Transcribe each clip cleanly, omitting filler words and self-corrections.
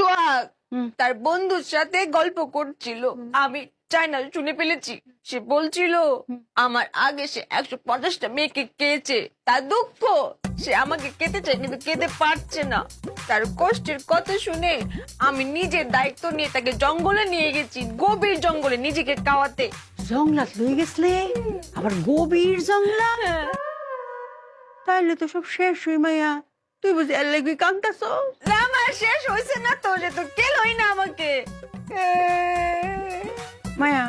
সোহাগ তার বন্ধুর সাথে গল্প করছিল, আমি চাইনা শুনে ফেলেছি। সে বলছিল আমার আগে সে 150টা মেয়েকে কেছে, তার দুঃখ সে আমাকে কেতে চায় কিন্তু কেতে পারছে না। তার কষ্টের কথা শুনে আমি নিজের দায়িত্ব নিয়ে তাকে জঙ্গলে নিয়ে গেছি, গভীর জঙ্গলে নিজেকে কাওয়াতে। জংলাত লই গেছলে আবার গভীর জংলা, তাইলে তো সব শেষ হই মায়া। তুই বুঝি এর লাগি কান্দাছ? না আমার শেষ হয়েছে না তো, যে তো কেলই না আমাকে। মায়া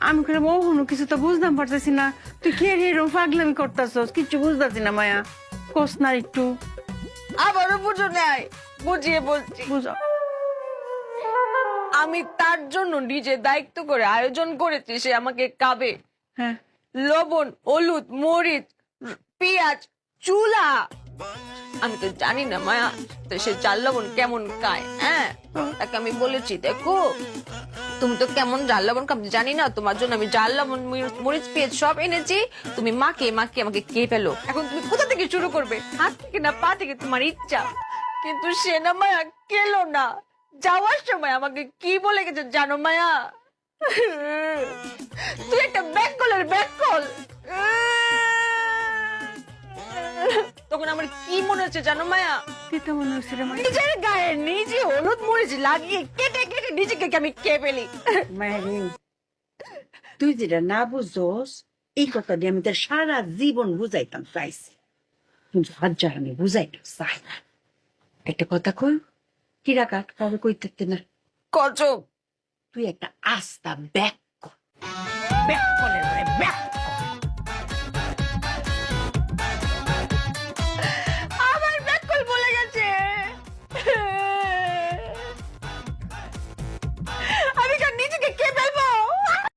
আমি করে মোহনও কিছু তো বুঝতাম পারতেছি না, তুই কে এরকম পাগলামি করতেছস? কিচ্ছু বুঝতেছি না মায়া, কস না একটু। আবারও বুঝো নাই, বুঝিয়ে বলছি। বুঝা। আমি তার জন্য নিজে দায়িত্ব করে আয়োজন করেছি, সে আমাকে খাবে। হ্যাঁ লবণ, হলুদ, মরিচ, পেঁয়াজ, চুলা। আমি তো জানি না মায়া তো সে জাল লবণ কেমন খায়। হ্যাঁ, তাকে আমি বলেছি দেখো তুমি তো কেমন জাল লবণ খাবে জানি না, তোমার জন্য আমি জাল লবণ, মরিচ, পেঁয়াজ সব এনেছি, তুমি মাকে মাকে আমাকে কে ফেলো। এখন তুমি কোথা থেকে শুরু করবে, হাত থেকে না পা থেকে, তোমার ইচ্ছা। কিন্তু সে না মায়া কেলো না। যাওয়ার সময় আমাকে কি বলে গেছে জানো মায়া? তুই একটা ব্যাককলের ব্যাককল। তখন আমার কি মনে হচ্ছে জানো মায়া? কেটা মনে হচ্ছে রে মায়া? নিজের গায়ে নিজে হলুদ মরিচ লাগিয়ে কেটে কেটে নিজেকে আমি কে ফেলি। মায়া রে, তুই যেটা না বুঝছস এই কথা দিয়ে আমি তোর সারা জীবন বুঝাইতাম চাইছি, কিন্তু হাজার আমি বুঝাইতাম চাই না। একটা কথা কই, কিরা কাঠ কবে কইতে না, কচক তুই একটা আস্তা ব্যাক কর, ব্যাক করে ব্যাক